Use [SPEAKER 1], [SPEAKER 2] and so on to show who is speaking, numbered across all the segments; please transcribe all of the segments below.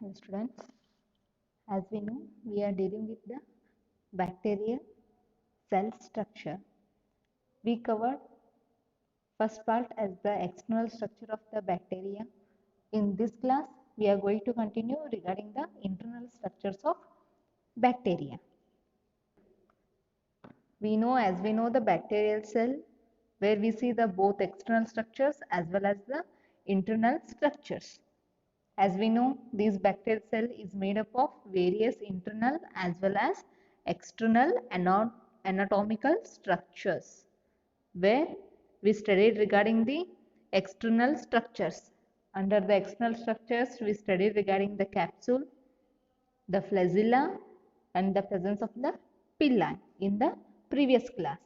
[SPEAKER 1] Hello students, as we know, we are dealing with the bacterial cell structure. We covered first part as the external structure of the bacteria. In this class, we are going to continue regarding the internal structures of bacteria. We know the bacterial cell where we see the both external structures as well as the internal structures. As we know, this bacterial cell is made up of various internal as well as external anatomical structures, where we studied regarding the external structures. Under the external structures, we studied regarding the capsule, the flagella, and the presence of the pili in the previous class.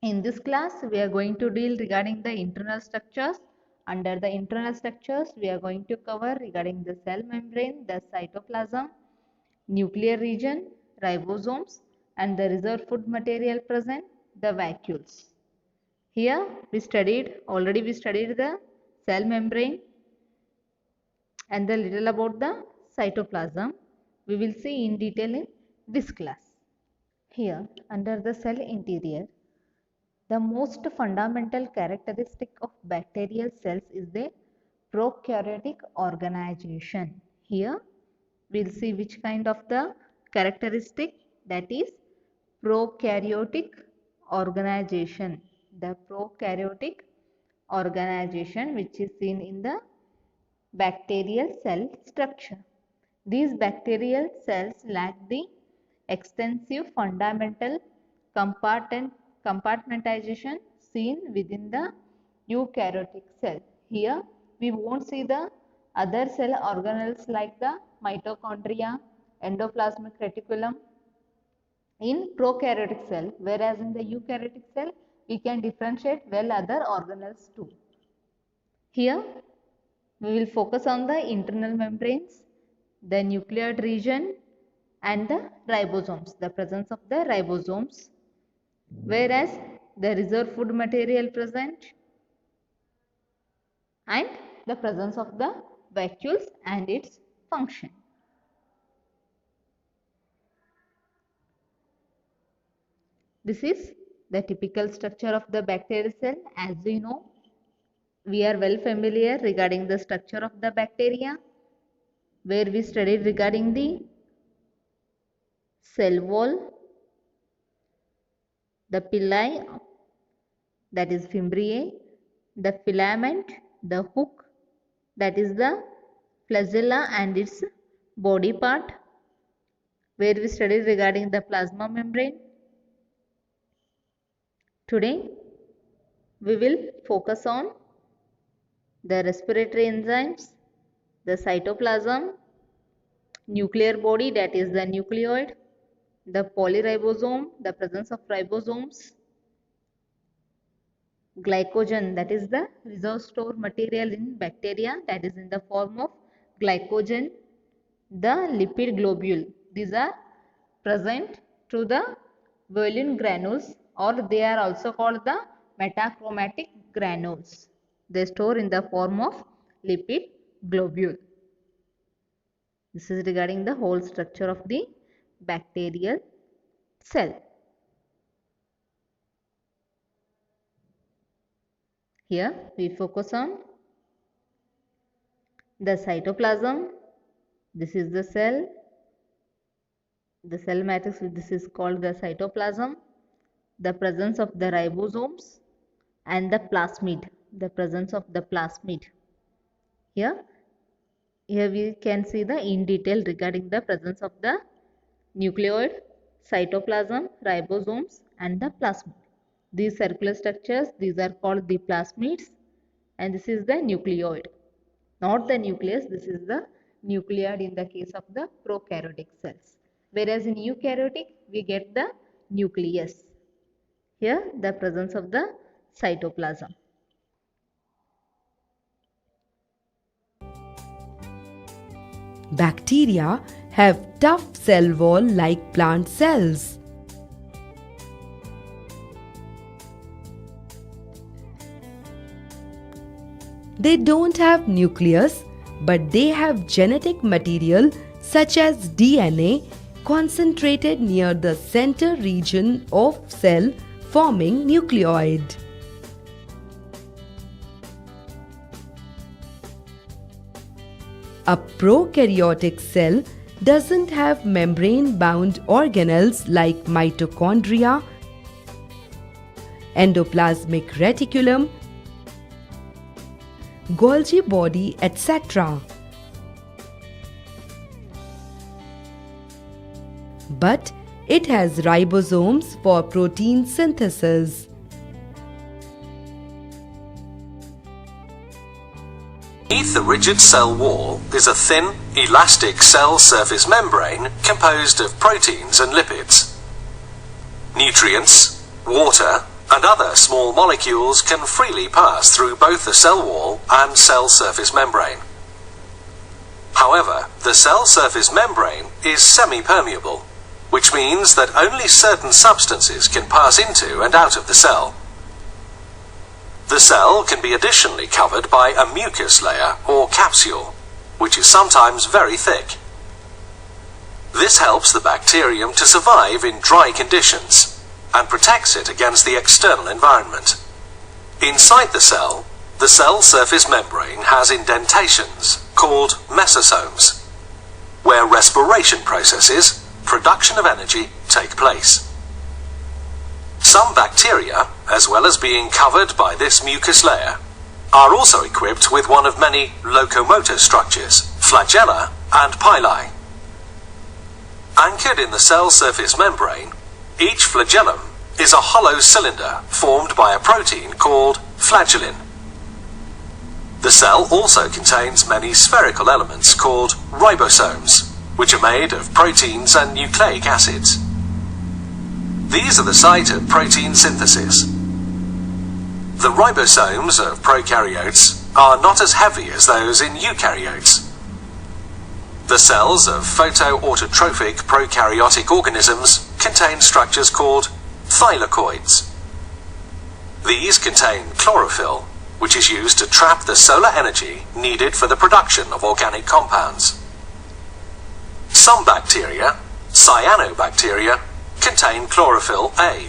[SPEAKER 1] In this class, we are going to deal regarding the internal structures. Under the internal structures, we are going to cover regarding the cell membrane, the cytoplasm, nuclear region, ribosomes, and the reserved food material present, the vacuoles. Here already we studied the cell membrane and the little about the cytoplasm. We will see in detail in this class. Here, under the cell interior, the most fundamental characteristic of bacterial cells is their prokaryotic organization. Here we will see which kind of the characteristic, that is prokaryotic organization. The prokaryotic organization which is seen in the bacterial cell structure. These bacterial cells lack the extensive fundamental compartmentalization seen within the eukaryotic cell. Here we won't see the other cell organelles like the mitochondria, endoplasmic reticulum in prokaryotic cell, whereas in the eukaryotic cell we can differentiate well other organelles too. Here we will focus on the internal membranes, the nucleoid region, and the ribosomes, the presence of the ribosomes, whereas the reserved food material present and the presence of the vacuoles and its function. This is the typical structure of the bacterial cell. As we know, we are well familiar regarding the structure of the bacteria, where we studied regarding the cell wall, the pili, that is fimbriae, the filament, the hook, that is the flagella and its body part, where we studied regarding the plasma membrane. Today we will focus on the respiratory enzymes, the cytoplasm, nuclear body, that is the nucleoid, the polyribosome, the presence of ribosomes, glycogen, that is the reserve store material in bacteria, that is in the form of glycogen, the lipid globule. These are present to the Werlin granules, or they are also called the metachromatic granules. They store in the form of lipid globule. This is regarding the whole structure of the bacterial cell. Here we focus on the cytoplasm. This is the cell matrix. This is called the cytoplasm. The presence of the ribosomes and the plasmid, the presence of the plasmid. Here we can see the in detail regarding the presence of the nucleoid, cytoplasm, ribosomes and the plasmid. These circular structures, these are called the plasmids, and this is the nucleoid, not the nucleus. This is the nucleoid in the case of the prokaryotic cells, whereas in eukaryotic we get the nucleus. Here the presence of the cytoplasm.
[SPEAKER 2] Bacteria have tough cell wall like plant cells. They don't have nucleus, but they have genetic material such as DNA concentrated near the center region of cell, forming nucleoid. A prokaryotic cell doesn't have membrane-bound organelles like mitochondria, endoplasmic reticulum, Golgi body, etc. But it has ribosomes for protein synthesis.
[SPEAKER 3] Beneath the rigid cell wall is a thin, elastic cell surface membrane composed of proteins and lipids. Nutrients, water, and other small molecules can freely pass through both the cell wall and cell surface membrane. However, the cell surface membrane is semi-permeable, which means that only certain substances can pass into and out of the cell. The cell can be additionally covered by a mucus layer or capsule, which is sometimes very thick. This helps the bacterium to survive in dry conditions and protects it against the external environment. Inside the cell surface membrane has indentations called mesosomes, where respiration processes, production of energy, take place. Some bacteria, as well as being covered by this mucus layer, are also equipped with one of many locomotor structures, flagella and pili. Anchored in the cell surface membrane, each flagellum is a hollow cylinder formed by a protein called flagellin. The cell also contains many spherical elements called ribosomes, which are made of proteins and nucleic acids. These are the site of protein synthesis. The ribosomes of prokaryotes are not as heavy as those in eukaryotes. The cells of photoautotrophic prokaryotic organisms contain structures called thylakoids. These contain chlorophyll, which is used to trap the solar energy needed for the production of organic compounds. Some bacteria, cyanobacteria, contain chlorophyll A,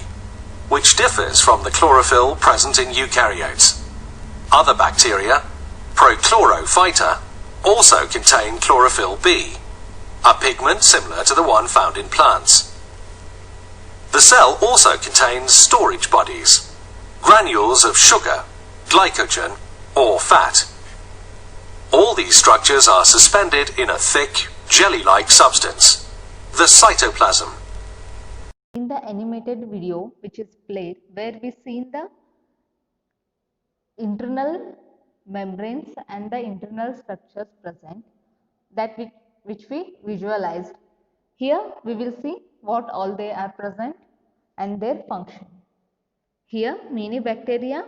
[SPEAKER 3] which differs from the chlorophyll present in eukaryotes. Other bacteria, Prochlorophyta, also contain chlorophyll B, a pigment similar to the one found in plants. The cell also contains storage bodies, granules of sugar, glycogen, or fat. All these structures are suspended in a thick, jelly-like substance, the cytoplasm.
[SPEAKER 1] In the animated video which is played, where we seen the internal membranes and the internal structures present, that which we visualized. Here we will see what all they are present and their function. Here many bacteria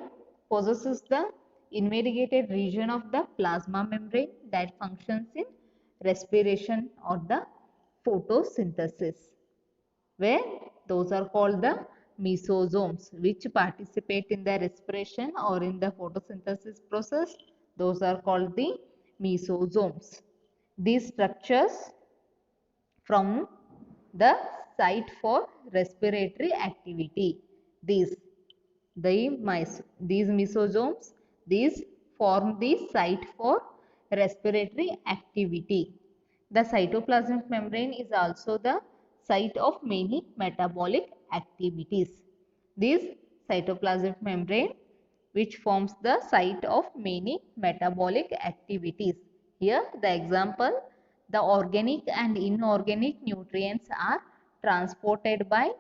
[SPEAKER 1] possesses the invarigated region of the plasma membrane that functions in respiration or the photosynthesis, where those are called the mesosomes, which participate in the respiration or in the photosynthesis process. Those are called the mesosomes. These structures from the site for respiratory activity. These mesosomes, these form the site for respiratory activity. The cytoplasmic membrane is also the site of many metabolic activities. This cytoplasmic membrane which forms the site of many metabolic activities. Here the example, the organic and inorganic nutrients are transported by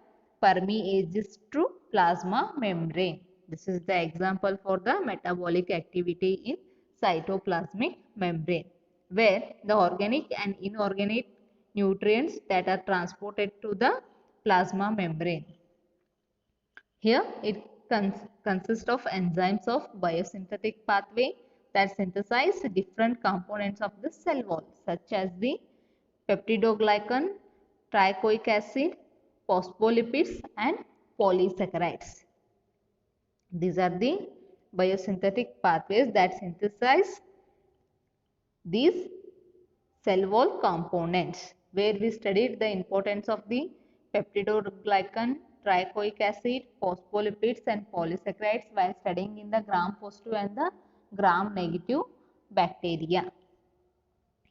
[SPEAKER 1] permeases to plasma membrane. This is the example for the metabolic activity in cytoplasmic membrane, where the organic and inorganic nutrients that are transported to the plasma membrane. Here it consists of enzymes of biosynthetic pathway that synthesize different components of the cell wall, such as the peptidoglycan, trichoic acid, phospholipids and polysaccharides. These are the biosynthetic pathways that synthesize these cell wall components, where we studied the importance of the peptidoglycan, trichoic acid, phospholipids and polysaccharides while studying in the gram-positive and the gram-negative bacteria.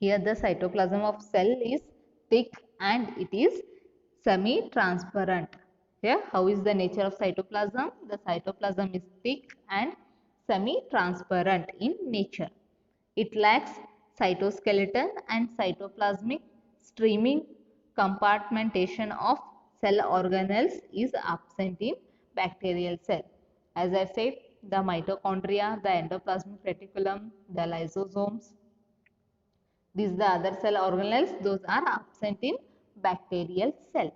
[SPEAKER 1] Here the cytoplasm of cell is thick and it is semi-transparent. Here, how is the nature of cytoplasm? The cytoplasm is thick and semi-transparent in nature. It lacks cytoskeleton and cytoplasmic streaming. Compartmentation of cell organelles is absent in bacterial cell. As I said, the mitochondria, the endoplasmic reticulum, the lysosomes, these are the other cell organelles, those are absent in bacterial cell.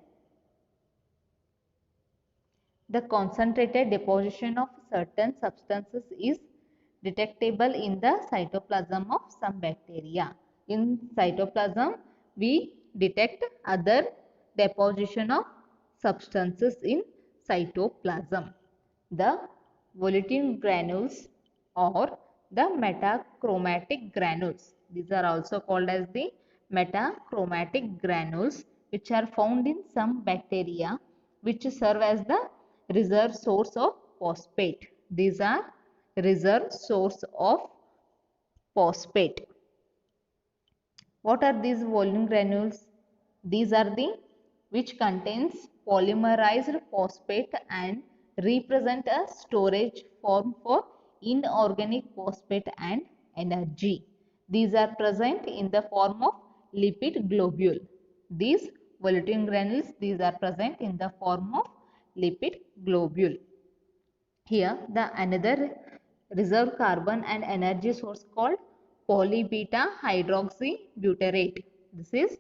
[SPEAKER 1] The concentrated deposition of certain substances is detectable in the cytoplasm of some bacteria. In cytoplasm, we detect other deposition of substances in cytoplasm. The volatile granules or the metachromatic granules. These are also called as the metachromatic granules, which are found in some bacteria which serve as the reserve source of phosphate. These are reserve source of phosphate. What are these volume granules? These are the which contains polymerized phosphate and represent a storage form for inorganic phosphate and energy. These are present in the form of lipid globule. These volatile granules, these are present in the form of lipid globule. Here the another reserve carbon and energy source called polybeta hydroxybutyrate. This is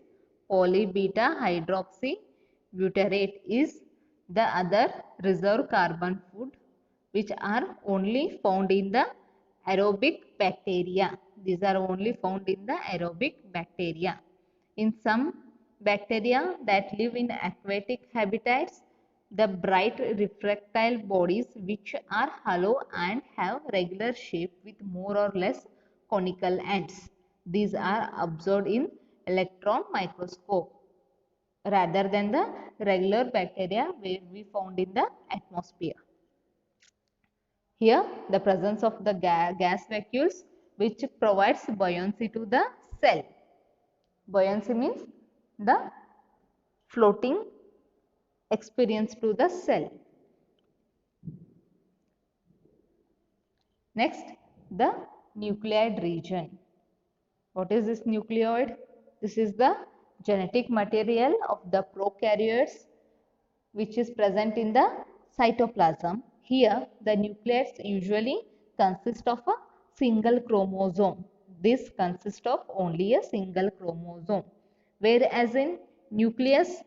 [SPEAKER 1] polybeta hydroxybutyrate is the other reserve carbon food which are only found in the aerobic bacteria. These are only found in the aerobic bacteria. In some bacteria that live in aquatic habitats, the bright refractile bodies which are hollow and have regular shape with more or less conical ends. These are observed in electron microscope rather than the regular bacteria where we found in the atmosphere. Here the presence of the gas vacuoles which provides buoyancy to the cell. Buoyancy means the floating experience to the cell. Next, the nucleoid region. What is this nucleoid? This is the genetic material of the prokaryotes which is present in the cytoplasm. Here, the nucleates usually consist of a single chromosome. This consists of only a single chromosome. Whereas in nucleus,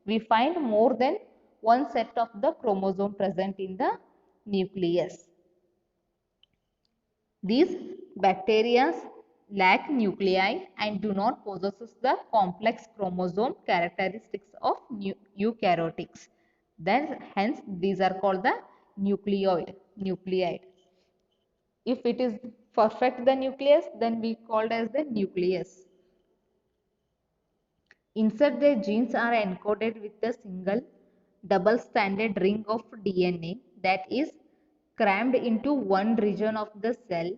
[SPEAKER 1] we find more than one set of the chromosome present in the nucleus. These bacteria lack nuclei and do not possess the complex chromosome characteristics of eukaryotics. Hence, these are called the nucleoid. If it is perfect the nucleus, then we called as the nucleus. Insert their genes are encoded with a single double-stranded ring of DNA that is crammed into one region of the cell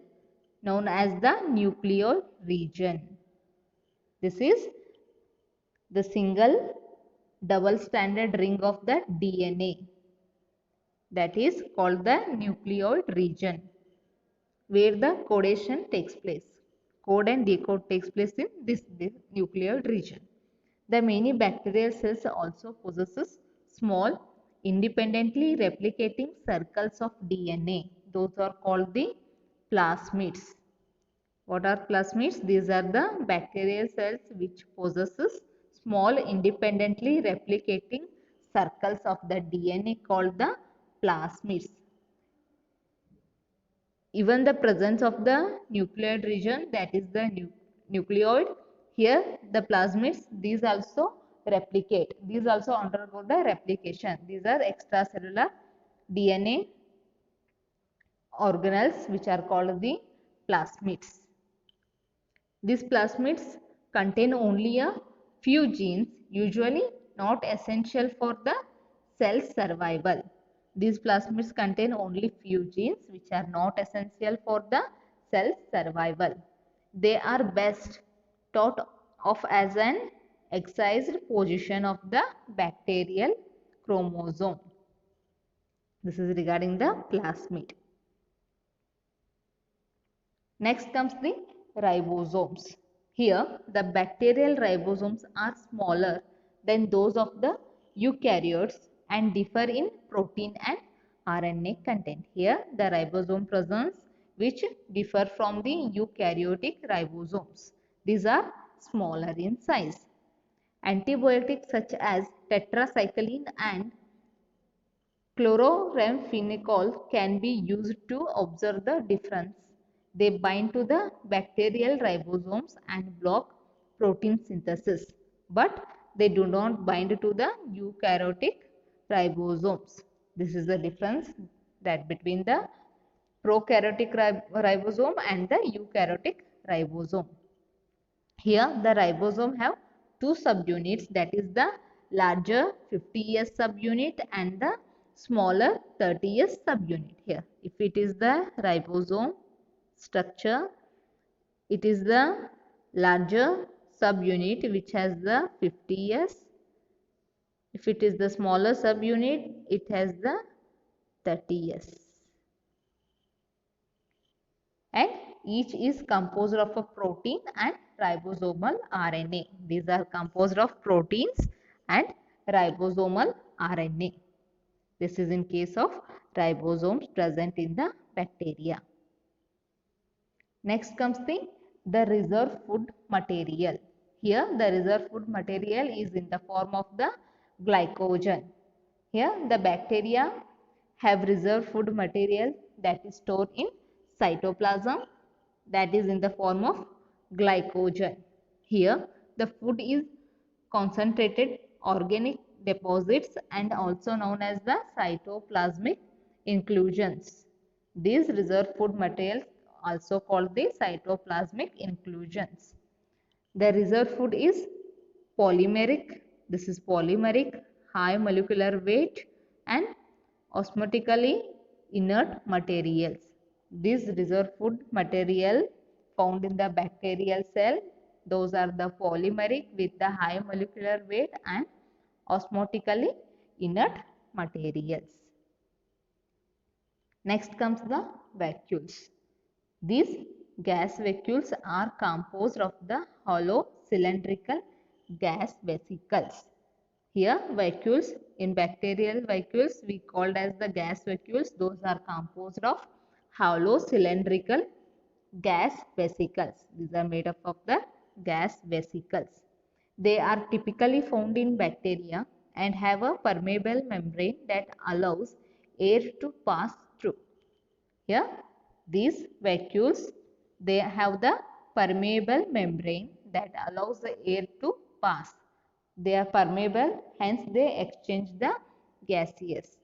[SPEAKER 1] known as the nucleoid region. This is the single double-stranded ring of the DNA that is called the nucleoid region, where the codation takes place. Code and decode takes place in this nucleoid region. The many bacterial cells also possesses small independently replicating circles of DNA. Those are called the plasmids. What are plasmids? These are the bacterial cells which possesses small independently replicating circles of the DNA called the plasmids. Even the presence of the nucleoid region, that is the nucleoid, here the plasmids, these also replicate. These also undergo the replication. These are extracellular DNA organelles which are called the plasmids. These plasmids contain only a few genes, usually not essential for the cell's survival. These plasmids contain only few genes which are not essential for the cell's survival. They are best thought of as an excised position of the bacterial chromosome. This is regarding the plasmid. Next comes the ribosomes. Here, the bacterial ribosomes are smaller than those of the eukaryotes and differ in protein and RNA content. Here, the ribosome presence which differ from the eukaryotic ribosomes. These are smaller in size. Antibiotics such as tetracycline and chloramphenicol can be used to observe the difference. They bind to the bacterial ribosomes and block protein synthesis, but they do not bind to the eukaryotic ribosomes. This is the difference that between the prokaryotic ribosome and the eukaryotic ribosome. Here the ribosome have two subunits, that is the larger 50S subunit and the smaller 30S subunit. Here if it is the ribosome structure, it is the larger subunit which has the 50S. If it is the smaller subunit, it has the 30S. And each is composed of a protein and ribosomal RNA. These are composed of proteins and ribosomal RNA. This is in case of ribosomes present in the bacteria. Next comes the reserve food material. Here the reserve food material is in the form of the glycogen. Here the bacteria have reserve food material that is stored in cytoplasm, that is in the form of glycogen. Here the food is concentrated organic deposits and also known as the cytoplasmic inclusions. These reserve food materials also called the cytoplasmic inclusions. The reserve food is polymeric. This is polymeric, high molecular weight and osmotically inert materials. These reserve food material found in the bacterial cell, those are the polymeric with the high molecular weight and osmotically inert materials. Next comes the vacuoles. These gas vacuoles are composed of the hollow cylindrical gas vesicles. Here vacuoles, in bacterial vacuoles we called as the gas vacuoles. Those are composed of hollow cylindrical gas vesicles. These are made up of the gas vesicles. They are typically found in bacteria and have a permeable membrane that allows air to pass through. Here these vacuoles, they have the permeable membrane that allows the air to pass. They are permeable, hence they exchange the gases.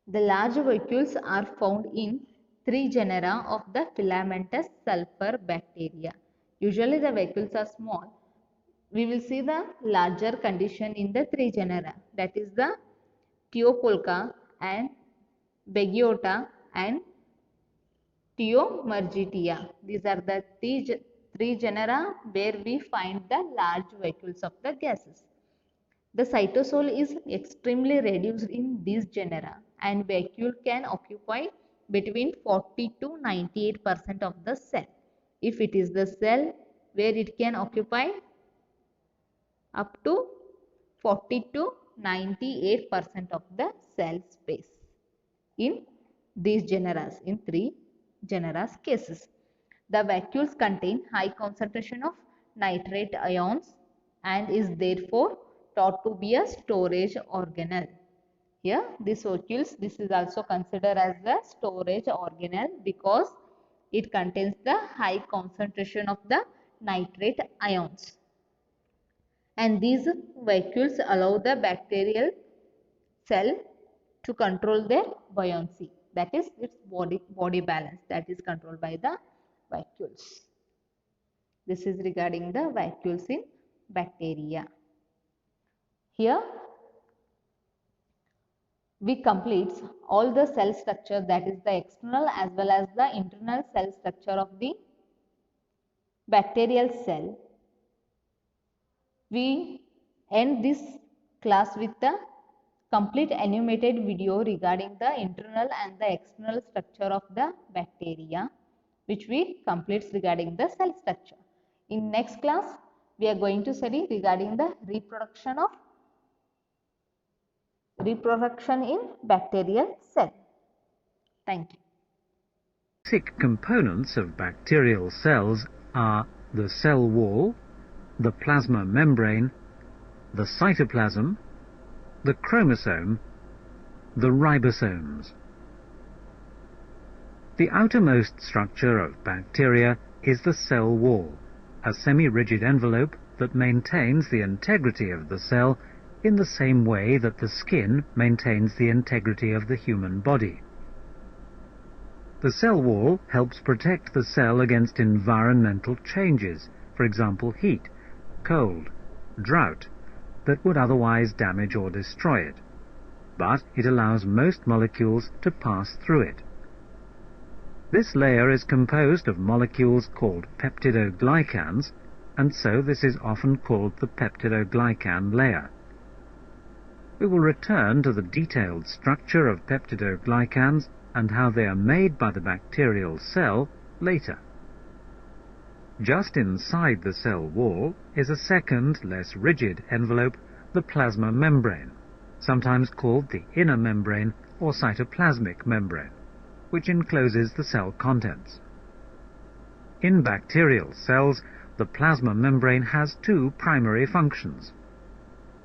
[SPEAKER 1] The large vacuoles are found in three genera of the filamentous sulfur bacteria. Usually the vacuoles are small. We will see the larger condition in the three genera, that is the Theopolca and Begiota and Theomergitia. These are the three genera where we find the large vacuoles of the gases. The cytosol is extremely reduced in these genera and vacuole can occupy between 40 to 98% of the cell. If it is the cell where it can occupy up to 40 to 98% of the cell space in these genera, in three genera cases. The vacuoles contain high concentration of nitrate ions and is therefore thought to be a storage organelle. Here this vacuoles, this is also considered as the storage organelle because it contains the high concentration of the nitrate ions. And these vacuoles allow the bacterial cell to control their buoyancy, that is its body balance, that is controlled by the vacuoles. This is regarding the vacuoles in bacteria. Here we complete all the cell structure, that is the external as well as the internal cell structure of the bacterial cell. We end this class with the complete animated video regarding the internal and the external structure of the bacteria, which we complete regarding the cell structure. In next class, we are going to study regarding the reproduction in bacterial cell. Thank you.
[SPEAKER 4] Basic components of bacterial cells are the cell wall, the plasma membrane, the cytoplasm, the chromosome, the ribosomes. The outermost structure of bacteria is the cell wall, a semi-rigid envelope that maintains the integrity of the cell in the same way that the skin maintains the integrity of the human body. The cell wall helps protect the cell against environmental changes, for example heat, cold, drought, that would otherwise damage or destroy it, but it allows most molecules to pass through it. This layer is composed of molecules called peptidoglycans, and so this is often called the peptidoglycan layer. We will return to the detailed structure of peptidoglycans and how they are made by the bacterial cell later. Just inside the cell wall is a second, less rigid envelope, the plasma membrane, sometimes called the inner membrane or cytoplasmic membrane, which encloses the cell contents. In bacterial cells, the plasma membrane has two primary functions.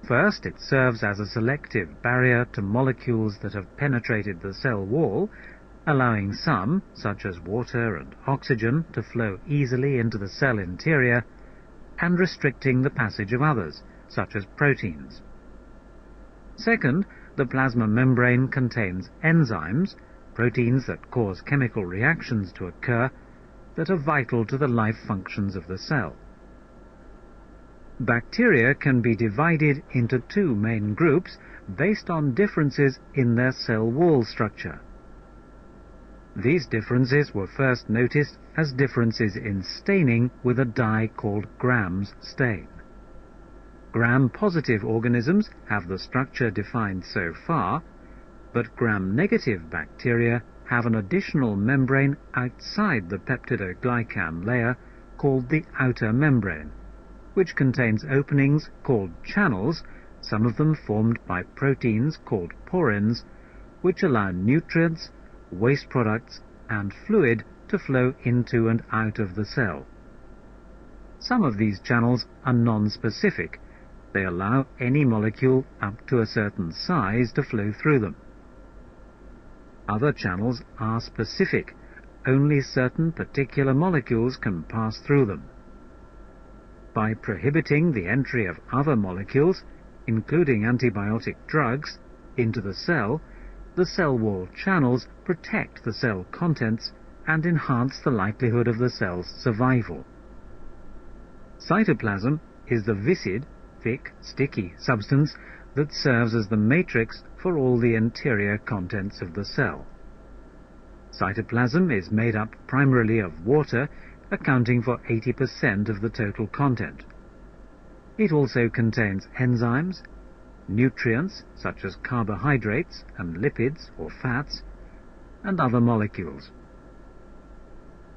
[SPEAKER 4] First, it serves as a selective barrier to molecules that have penetrated the cell wall, allowing some, such as water and oxygen, to flow easily into the cell interior, and restricting the passage of others, such as proteins. Second, the plasma membrane contains enzymes, proteins that cause chemical reactions to occur, that are vital to the life functions of the cell. Bacteria can be divided into two main groups based on differences in their cell wall structure. These differences were first noticed as differences in staining with a dye called Gram's stain. Gram-positive organisms have the structure defined so far, but Gram-negative bacteria have an additional membrane outside the peptidoglycan layer called the outer membrane, which contains openings called channels, some of them formed by proteins called porins, which allow nutrients, waste products, and fluid to flow into and out of the cell. Some of these channels are non-specific. They allow any molecule up to a certain size to flow through them. Other channels are specific. Only certain particular molecules can pass through them. By prohibiting the entry of other molecules, including antibiotic drugs, into the cell wall channels protect the cell contents and enhance the likelihood of the cell's survival. Cytoplasm is the viscid, thick, sticky substance that serves as the matrix for all the interior contents of the cell. Cytoplasm is made up primarily of water, accounting for 80% of the total content. It also contains enzymes, nutrients such as carbohydrates and lipids or fats, and other molecules.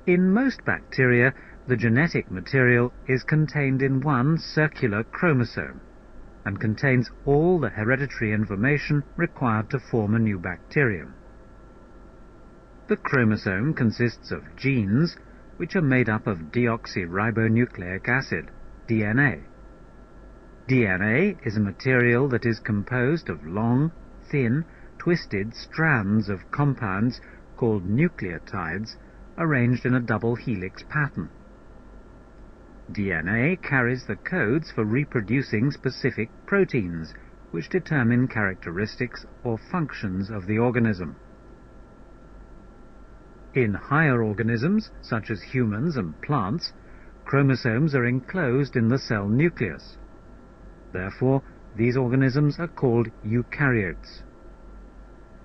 [SPEAKER 4] In most bacteria, the genetic material is contained in one circular chromosome and contains all the hereditary information required to form a new bacterium. The chromosome consists of genes which are made up of deoxyribonucleic acid, DNA. DNA is a material that is composed of long, thin, twisted strands of compounds called nucleotides arranged in a double helix pattern. DNA carries the codes for reproducing specific proteins, which determine characteristics or functions of the organism. In higher organisms, such as humans and plants, chromosomes are enclosed in the cell nucleus. Therefore, these organisms are called eukaryotes.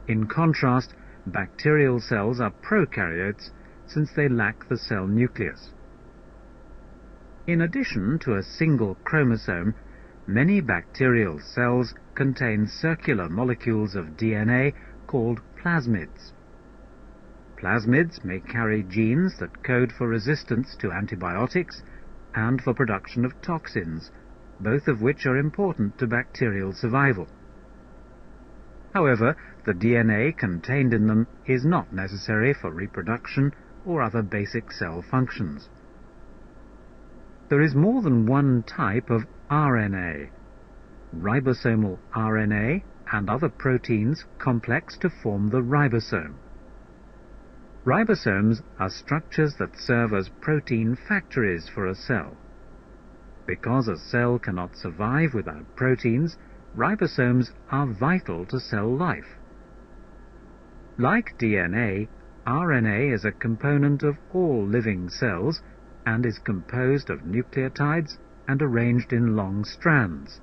[SPEAKER 4] In contrast, bacterial cells are prokaryotes since they lack the cell nucleus. In addition to a single chromosome, many bacterial cells contain circular molecules of DNA called plasmids. Plasmids may carry genes that code for resistance to antibiotics and for production of toxins, both of which are important to bacterial survival. However, the DNA contained in them is not necessary for reproduction or other basic cell functions. There is more than one type of RNA. Ribosomal RNA and other proteins complex to form the ribosome. Ribosomes are structures that serve as protein factories for a cell. Because a cell cannot survive without proteins, ribosomes are vital to cell life. Like DNA, RNA is a component of all living cells and is composed of nucleotides and arranged in long strands.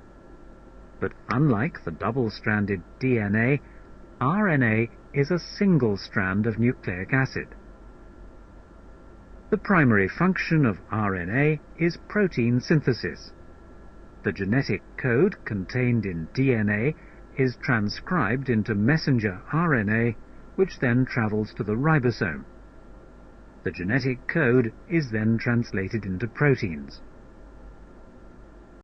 [SPEAKER 4] But unlike the double-stranded DNA, RNA is a single strand of nucleic acid. The primary function of RNA is protein synthesis. The genetic code contained in DNA is transcribed into messenger RNA, which then travels to the ribosome. The genetic code is then translated into proteins.